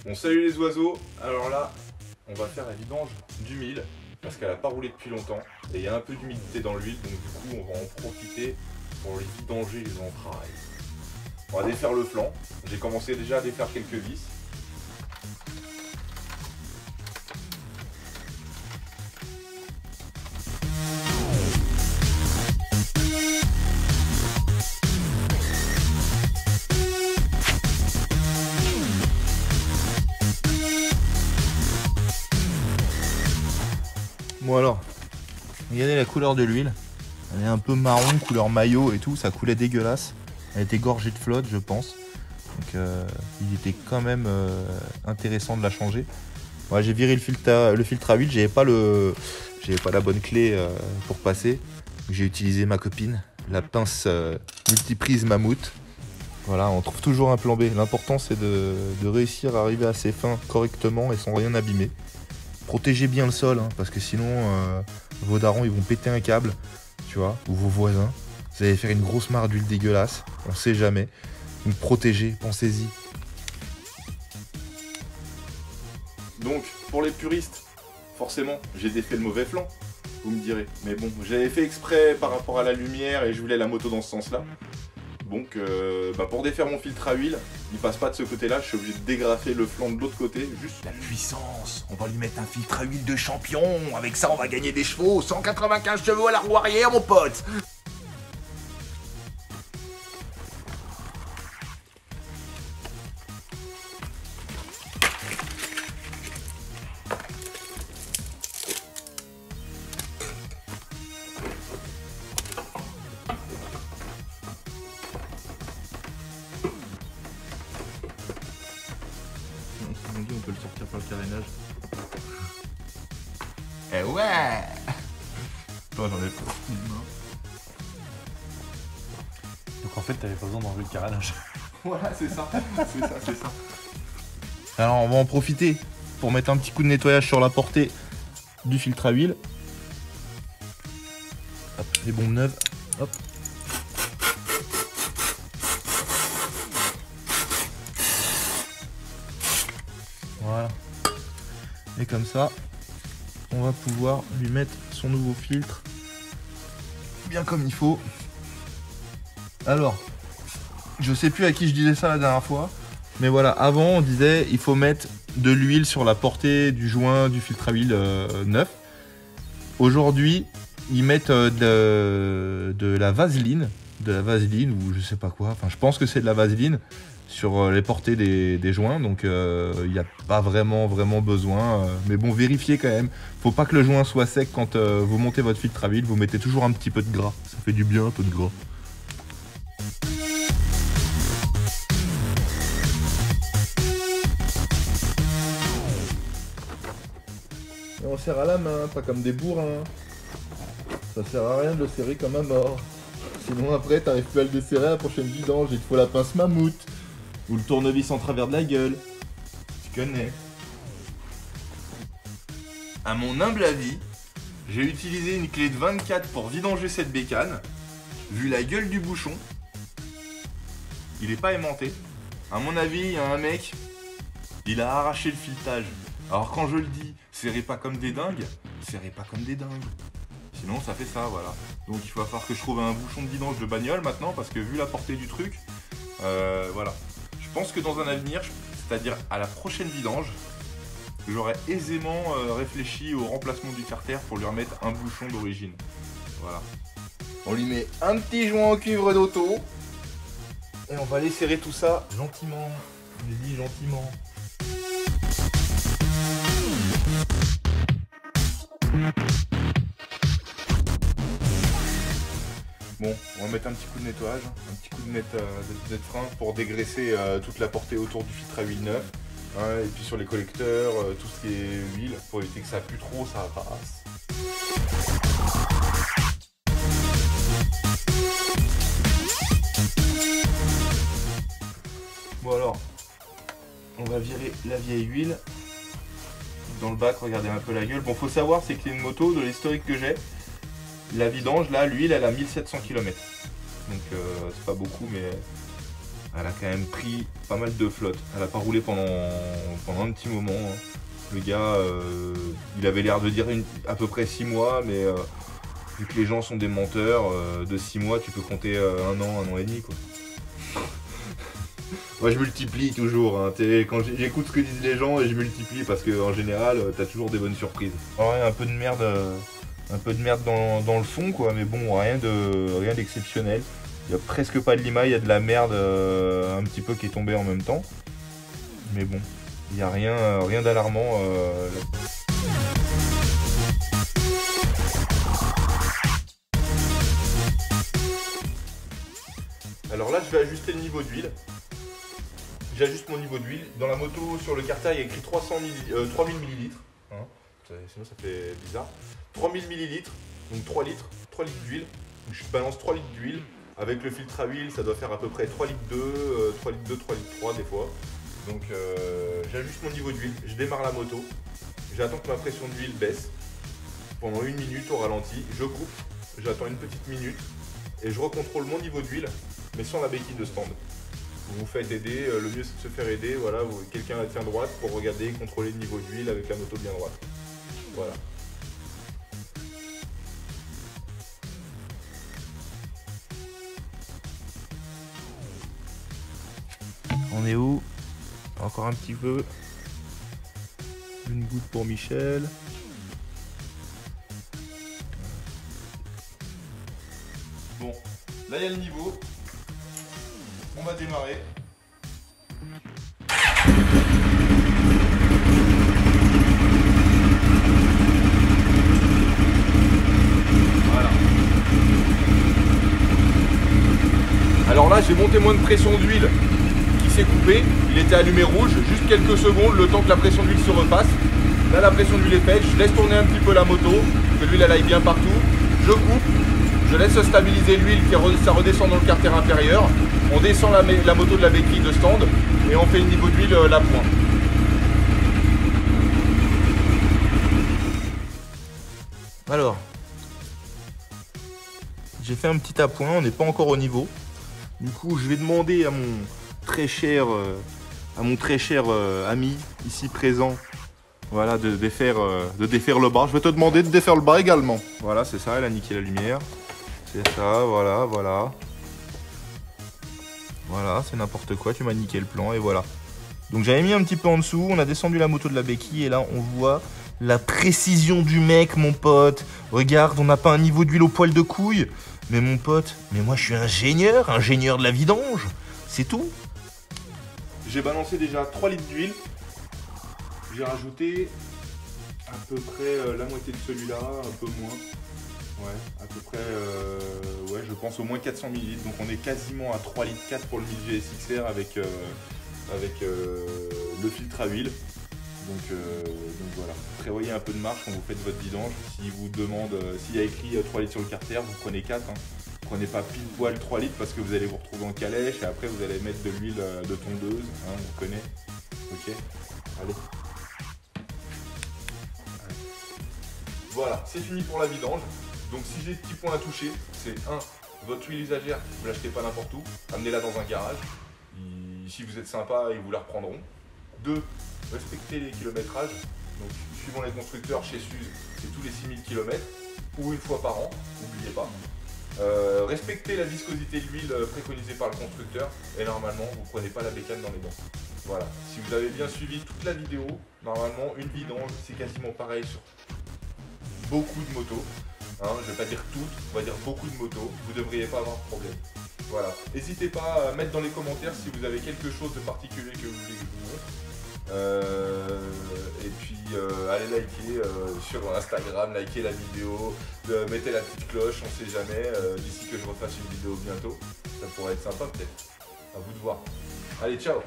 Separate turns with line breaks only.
Bon, salut les oiseaux. Alors là, on va faire la vidange d'huile parce qu'elle n'a pas roulé depuis longtemps et il y a un peu d'humidité dans l'huile, donc du coup on va en profiter pour les vidanger les entrailles. On va défaire le flanc. J'ai commencé déjà à défaire quelques vis.
Bon alors, regardez la couleur de l'huile. Elle est un peu marron, couleur maillot et tout, ça coulait dégueulasse. Elle était gorgée de flotte, je pense. Donc il était quand même intéressant de la changer. Ouais, j'ai viré le filtre à huile, j'avais pas la bonne clé pour passer. J'ai utilisé ma copine, la pince multiprise mammouth. Voilà, on trouve toujours un plan B. L'important c'est de réussir à arriver assez fin correctement et sans rien abîmer. Protégez bien le sol, hein, parce que sinon vos darons ils vont péter un câble, tu vois, ou vos voisins. Vous allez faire une grosse mare d'huile dégueulasse, on sait jamais. Donc protégez, pensez-y.
Donc pour les puristes, forcément j'ai défait le mauvais flanc, vous me direz. Mais bon, j'avais fait exprès par rapport à la lumière et je voulais la moto dans ce sens-là. Donc pour défaire mon filtre à huile, il passe pas de ce côté-là, je suis obligé de dégrafer le flanc de l'autre côté, juste.
La puissance, on va lui mettre un filtre à huile de champion, avec ça on va gagner des chevaux, 195 chevaux à la roue arrière mon pote.
On peut le sortir par le carénage.
Eh ouais.
Toi j'en ai pas.
Donc en fait, t'avais pas besoin d'enlever le carénage.
Voilà, c'est ça, c'est ça.
Alors on va en profiter pour mettre un petit coup de nettoyage sur la portée du filtre à huile. Hop, les bombes neuves. Hop. Voilà. Et comme ça, on va pouvoir lui mettre son nouveau filtre bien comme il faut. Alors, je sais plus à qui je disais ça la dernière fois, mais voilà, avant on disait il faut mettre de l'huile sur la portée du joint du filtre à huile neuf. Aujourd'hui, ils mettent de la vaseline, ou je sais pas quoi, enfin je pense que c'est de la vaseline sur les portées des joints, donc il n'y a pas vraiment besoin, mais bon, vérifiez quand même. Faut pas que le joint soit sec quand vous montez votre filtre à huile, vous mettez toujours un petit peu de gras, ça fait du bien un peu de gras. Et on serre à la main, pas comme des bourrins. Ça sert à rien de le serrer comme un mort. Sinon après t'arrives plus à le desserrer à la prochaine vidange, il te faut la pince mammouth. Ou le tournevis en travers de la gueule. Tu connais.
À mon humble avis, j'ai utilisé une clé de 24 pour vidanger cette bécane. Vu la gueule du bouchon, il est pas aimanté. À mon avis, il y a un mec, il a arraché le filetage. Alors quand je le dis, serrez pas comme des dingues, serrez pas comme des dingues. Sinon ça fait ça, voilà. Donc il va falloir que je trouve un bouchon de vidange de bagnole maintenant, parce que vu la portée du truc, voilà. Je pense que dans un avenir, c'est-à-dire à la prochaine vidange, j'aurais aisément réfléchi au remplacement du carter pour lui remettre un bouchon d'origine. Voilà. On lui met un petit joint en cuivre d'auto et on va aller serrer tout ça gentiment. Je dis gentiment. Bon, on va mettre un petit coup de nettoyage, un petit coup de frein pour dégraisser toute la portée autour du filtre à huile neuf. Hein, et puis sur les collecteurs, tout ce qui est huile, pour éviter que ça pue trop, ça passe. Bon alors, on va virer la vieille huile. Dans le bac, regardez un peu la gueule. Bon, faut savoir, c'est que c'est une moto, de l'historique que j'ai, la vidange, là, l'huile, elle a 1700 km. Donc c'est pas beaucoup, mais elle a quand même pris pas mal de flotte. Elle a pas roulé pendant un petit moment. Hein. Le gars, il avait l'air de dire à peu près 6 mois, mais vu que les gens sont des menteurs, de 6 mois, tu peux compter 1 an et demi, quoi. Moi, je multiplie toujours. Hein. Quand j'écoute ce que disent les gens et je multiplie parce qu'en général, t'as toujours des bonnes surprises. Ouais, un peu de merde dans le fond, quoi, mais bon, rien d'exceptionnel. Il n'y a presque pas de limaille, il y a de la merde un petit peu qui est tombée en même temps. Mais bon, il n'y a rien d'alarmant là. Alors là, je vais ajuster le niveau d'huile. J'ajuste mon niveau d'huile. Dans la moto, sur le carter, il y a écrit 3000 ml. Hein, sinon, ça fait bizarre. 3000 ml, donc 3 litres d'huile. Je balance 3 litres d'huile. Avec le filtre à huile, ça doit faire à peu près 3 litres 2, 3 litres 2, 3 litres 3 des fois. Donc j'ajuste mon niveau d'huile, je démarre la moto. J'attends que ma pression d'huile baisse. Pendant 1 minute au ralenti, je coupe. J'attends une petite minute. Et je recontrôle mon niveau d'huile, mais sans la béquille de stand. Vous vous faites aider, le mieux c'est de se faire aider. Voilà, quelqu'un la tient droite pour regarder et contrôler le niveau d'huile avec la moto bien droite. Voilà.
On est où? Encore un petit peu. Une goutte pour Michel.
Bon, là il y a le niveau. On va démarrer. Voilà. Alors là j'ai mon témoin de pression d'huile qui s'est coupé. Il était allumé rouge, juste quelques secondes, le temps que la pression d'huile se repasse. Là la pression d'huile est faite, je laisse tourner un petit peu la moto, que l'huile elle aille bien partout. Je coupe, je laisse stabiliser l'huile, ça redescend dans le carter inférieur. On descend la moto de la béquille de stand et on fait le niveau d'huile à point.
Alors, j'ai fait un petit appoint, on n'est pas encore au niveau. Du coup, je vais demander à mon très cher ami ici présent, voilà, de défaire le bras. Je vais te demander de défaire le bras également. Voilà, c'est ça, elle a niqué la lumière. C'est ça, voilà, voilà. Voilà, c'est n'importe quoi, tu m'as niqué le plan et voilà. Donc j'avais mis un petit peu en dessous, on a descendu la moto de la béquille et là on voit la précision du mec, mon pote. Regarde, on n'a pas un niveau d'huile au poil de couille. Mais mon pote, mais moi je suis ingénieur de la vidange. C'est tout.
J'ai balancé déjà 3 litres d'huile. J'ai rajouté à peu près la moitié de celui-là, un peu moins. Ouais, à peu près, ouais, je pense au moins 400 ml. Donc on est quasiment à 3 litres 4 pour le 1000 GSXR avec le filtre à huile. Donc voilà, prévoyez un peu de marche quand vous faites votre vidange. S'il vous demande, s'il y a écrit 3 litres sur le carter, vous prenez 4. Hein. Prenez pas pile poil 3 litres parce que vous allez vous retrouver en calèche et après vous allez mettre de l'huile de tondeuse. Hein, on connaît. Ok, allez. Voilà, c'est fini pour la vidange. Donc si j'ai des petits points à toucher, c'est 1. Votre huile usagère, vous l'achetez pas n'importe où, amenez-la dans un garage. Si vous êtes sympa, ils vous la reprendront. 2. Respectez les kilométrages. Donc suivant les constructeurs, chez Suze, c'est tous les 6000 km ou une fois par an, n'oubliez pas. Respectez la viscosité de l'huile préconisée par le constructeur et normalement vous ne prenez pas la bécane dans les dents. Voilà, si vous avez bien suivi toute la vidéo, normalement une vidange c'est quasiment pareil sur beaucoup de motos. Hein, je ne vais pas dire toutes, on va dire beaucoup de motos, vous ne devriez pas avoir de problème. Voilà, n'hésitez pas à mettre dans les commentaires si vous avez quelque chose de particulier que vous voulez que je vous montre. Et puis allez liker sur Instagram, likez la vidéo, mettez la petite cloche, on sait jamais, d'ici que je refasse une vidéo bientôt, ça pourrait être sympa peut-être, à vous de voir. Allez, ciao!